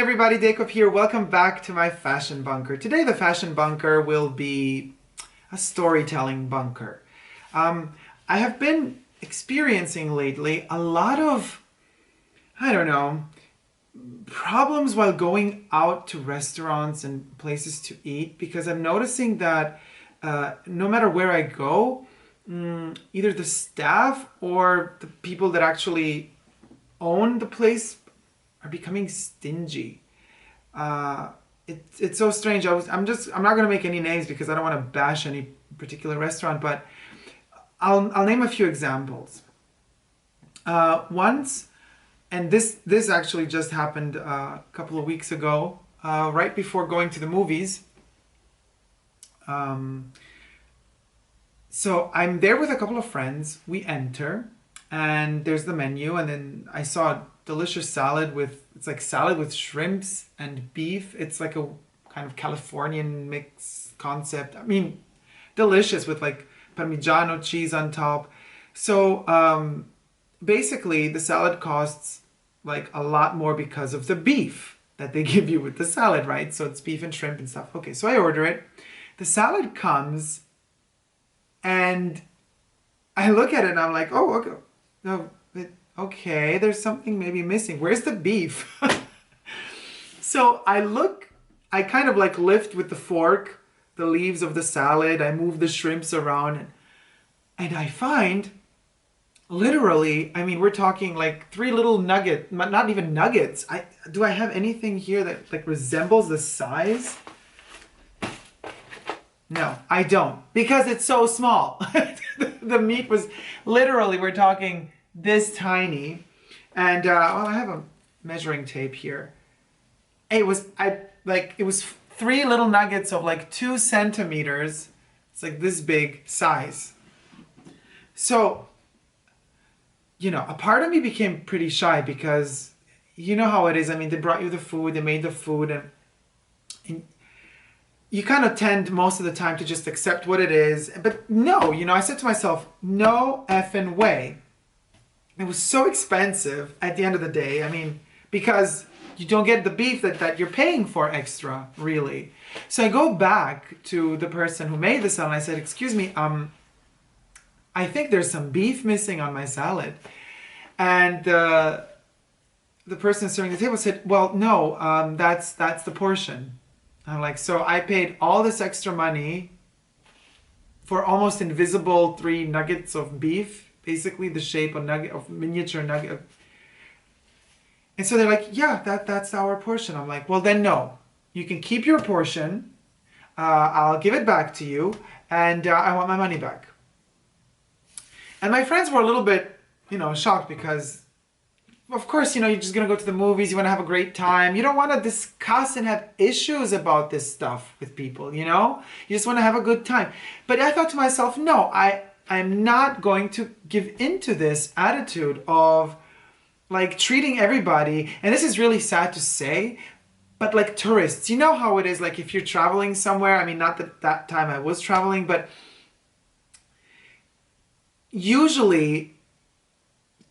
everybody, Dacob here. Welcome back to my fashion bunker. Today the fashion bunker will be a storytelling bunker. I have been experiencing lately a lot of, I don't know, problems while going out to restaurants and places to eat, because I'm noticing that no matter where I go, either the staff or the people that actually own the place are becoming stingy. It's so strange. I'm not gonna make any names because I don't want to bash any particular restaurant, but I'll name a few examples. Once, and this actually just happened a couple of weeks ago, right before going to the movies. So I'm there with a couple of friends. We enter, and there's the menu, and then I saw a delicious salad it's like salad with shrimps and beef. It's like a kind of Californian mix concept. I mean, delicious with like Parmigiano cheese on top. So basically the salad costs like a lot more because of the beef that they give you with the salad, right? So it's beef and shrimp and stuff. Okay, so I order it. The salad comes and I look at it and I'm like, oh, okay. No, okay, there's something maybe missing. Where's the beef? So I kind of like lift with the fork the leaves of the salad. I move the shrimps around and I find literally, I mean, we're talking like 3 little nuggets, not even nuggets. Do I have anything here that like resembles the size? No, I don't, because it's so small. The meat was literally, we're talking this tiny. And well, I have a measuring tape here. It was 3 little nuggets of like 2 centimeters. It's like this big size. So, you know, a part of me became pretty shy because you know how it is. I mean, they brought you the food, they made the food, and you kind of tend most of the time to just accept what it is. But no, you know, I said to myself, no effing way. It was so expensive at the end of the day. I mean, because you don't get the beef that you're paying for extra, really. So I go back to the person who made the salad and I said, excuse me, I think there's some beef missing on my salad. And the person serving the table said, well, no, that's the portion. I'm like, so I paid all this extra money for almost invisible 3 nuggets of beef, basically the shape of miniature nugget. And so they're like, yeah, that's our portion. I'm like, well then no, you can keep your portion. I'll give it back to you, and I want my money back. And my friends were a little bit, you know, shocked because of course, you know, you're just going to go to the movies. You want to have a great time. You don't want to discuss and have issues about this stuff with people, you know? You just want to have a good time. But I thought to myself, no, I'm not going to give into this attitude of like treating everybody. And this is really sad to say, but like tourists, you know how it is. Like if you're traveling somewhere, I mean, not that time I was traveling, but usually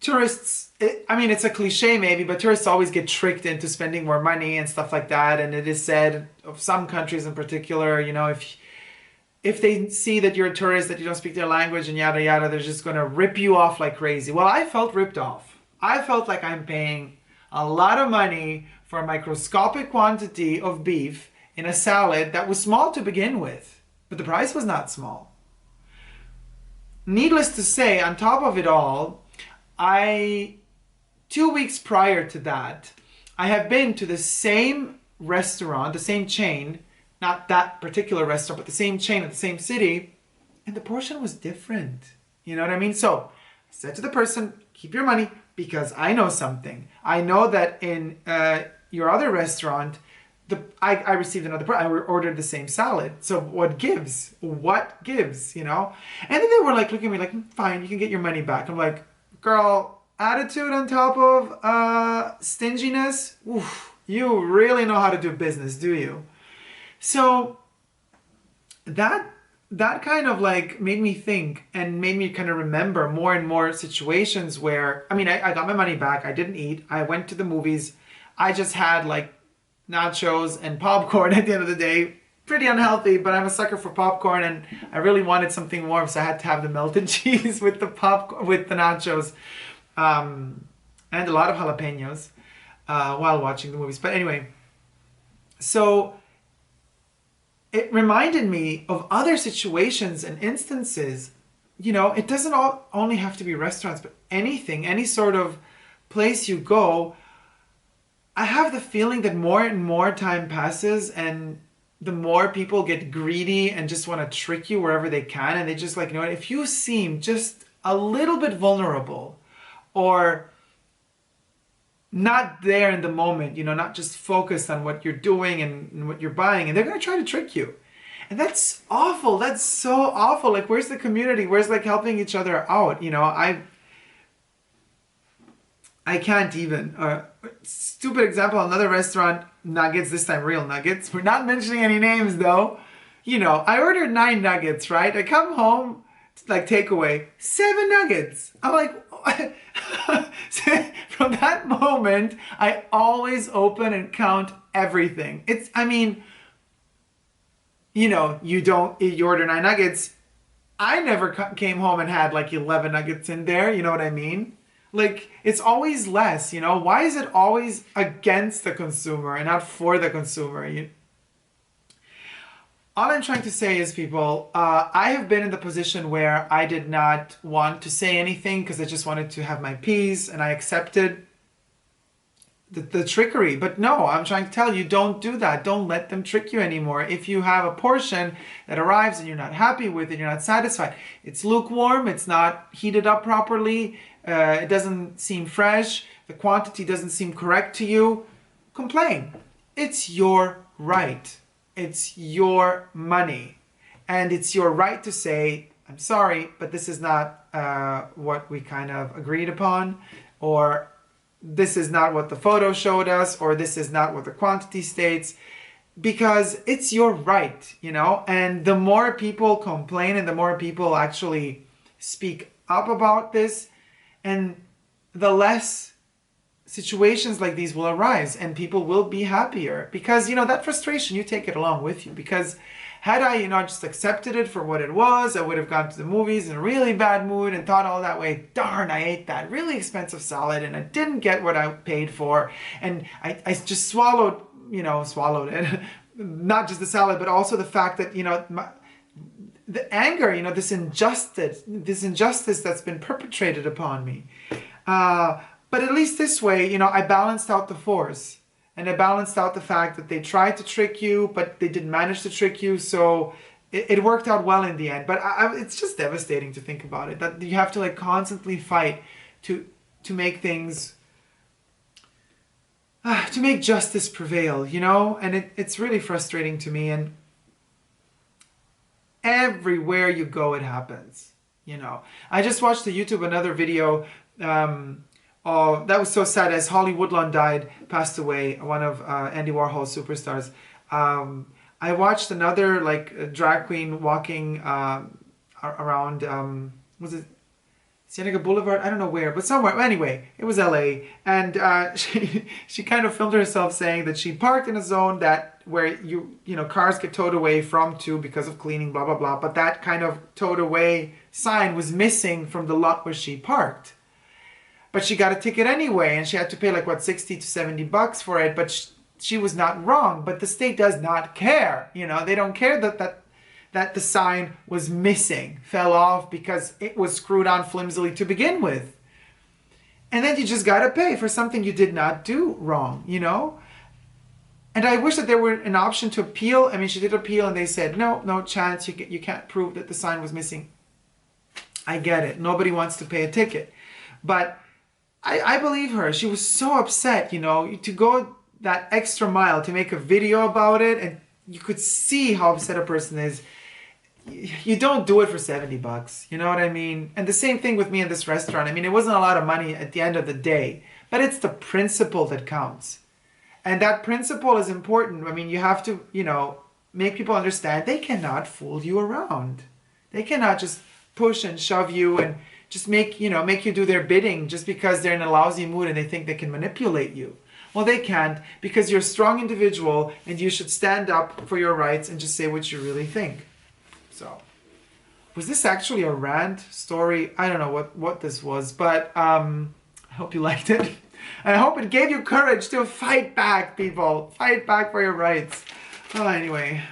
tourists, I mean, it's a cliche maybe, but tourists always get tricked into spending more money and stuff like that. And it is said of some countries in particular, you know, if they see that you're a tourist, that you don't speak their language and yada yada, they're just going to rip you off like crazy. Well, I felt ripped off. I felt like I'm paying a lot of money for a microscopic quantity of beef in a salad that was small to begin with, but the price was not small. Needless to say, on top of it all, 2 weeks prior to that, I have been to the same restaurant, the same chain, not that particular restaurant, but the same chain at the same city, and the portion was different. You know what I mean? So I said to the person, keep your money, because I know something. I know that in your other restaurant, I received another, I ordered the same salad. So what gives? What gives, you know? And then they were like looking at me like, fine, you can get your money back. I'm like, girl, attitude on top of stinginess, oof, you really know how to do business, do you? So that kind of like made me think and made me kind of remember more and more situations where, I mean, I got my money back, I didn't eat, I went to the movies, I just had like nachos and popcorn at the end of the day. Pretty unhealthy, but I'm a sucker for popcorn, and I really wanted something warm, so I had to have the melted cheese with the nachos, and a lot of jalapenos while watching the movies. But anyway, so it reminded me of other situations and instances. You know, it doesn't only have to be restaurants, but anything, any sort of place you go. I have the feeling that more and more time passes, and the more people get greedy and just want to trick you wherever they can, and they just like, you know what, if you seem just a little bit vulnerable or not there in the moment, you know, not just focused on what you're doing and what you're buying, and they're going to try to trick you. And that's awful. That's so awful. Like, where's the community? Where's like helping each other out? You know, I can't even. Stupid example, another restaurant, nuggets, this time real nuggets. We're not mentioning any names though. You know, I ordered 9 nuggets, right? I come home, like takeaway, 7 nuggets. I'm like, from that moment, I always open and count everything. I mean, you know, you order 9 nuggets. I never came home and had like 11 nuggets in there. You know what I mean? Like, it's always less, you know? Why is it always against the consumer and not for the consumer? All I'm trying to say is, people, I have been in the position where I did not want to say anything because I just wanted to have my peace, and I accepted the trickery. But no, I'm trying to tell you, don't do that. Don't let them trick you anymore. If you have a portion that arrives and you're not happy with it, you're not satisfied, it's lukewarm, it's not heated up properly, it doesn't seem fresh, the quantity doesn't seem correct to you, complain. It's your right. It's your money. And it's your right to say, I'm sorry, but this is not what we kind of agreed upon, or this is not what the photo showed us, or this is not what the quantity states, because it's your right, you know? And the more people complain and the more people actually speak up about this, and the less situations like these will arise, and people will be happier, because, you know, that frustration, you take it along with you. Because had I, you know, just accepted it for what it was, I would have gone to the movies in a really bad mood and thought all that way, darn, I ate that really expensive salad and I didn't get what I paid for. And I just swallowed it. Not just the salad, but also the fact that, you know, the anger, you know, this injustice that's been perpetrated upon me. But at least this way, you know, I balanced out the force. And I balanced out the fact that they tried to trick you, but they didn't manage to trick you. So it worked out well in the end. But it's just devastating to think about it. That you have to like constantly fight to make things, to make justice prevail, you know? And it's really frustrating to me. And everywhere you go, it happens, you know? I just watched on YouTube another video. Oh, that was so sad. As Holly Woodlawn passed away, one of Andy Warhol's superstars. I watched another like drag queen walking around, was it Cienega Boulevard? I don't know where, but somewhere. Anyway, it was LA. And she kind of filmed herself saying that she parked in a zone where you know, cars get towed away from to because of cleaning, blah, blah, blah. But that kind of towed away sign was missing from the lot where she parked. But she got a ticket anyway, and she had to pay like, what, 60 to 70 bucks for it. But she was not wrong. But the state does not care. You know, they don't care that the sign was missing, fell off because it was screwed on flimsily to begin with. And then you just got to pay for something you did not do wrong, you know? And I wish that there were an option to appeal. I mean, she did appeal, and they said, no chance. You can't prove that the sign was missing. I get it. Nobody wants to pay a ticket. But I believe her. She was so upset, you know, to go that extra mile to make a video about it, and you could see how upset a person is. You don't do it for 70 bucks, you know what I mean? And the same thing with me in this restaurant. I mean, it wasn't a lot of money at the end of the day, but it's the principle that counts. And that principle is important. I mean, you have to, you know, make people understand they cannot fool you around. They cannot just push and shove you and just make you do their bidding just because they're in a lousy mood and they think they can manipulate you. Well, they can't, because you're a strong individual and you should stand up for your rights and just say what you really think. So, was this actually a rant story? I don't know what this was, but I hope you liked it. And I hope it gave you courage to fight back, people. Fight back for your rights. Well, anyway,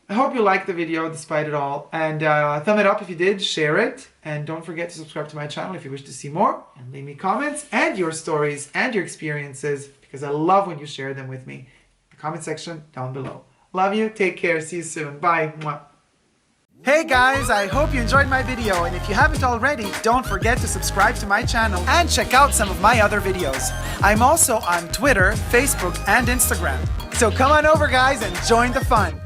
I hope you liked the video despite it all. And thumb it up if you did, share it. And don't forget to subscribe to my channel if you wish to see more. And leave me comments and your stories and your experiences, because I love when you share them with me in the comment section down below. Love you. Take care. See you soon. Bye. Mwah. Hey guys, I hope you enjoyed my video, and if you haven't already, don't forget to subscribe to my channel and check out some of my other videos. I'm also on Twitter, Facebook, and Instagram. So come on over guys and join the fun.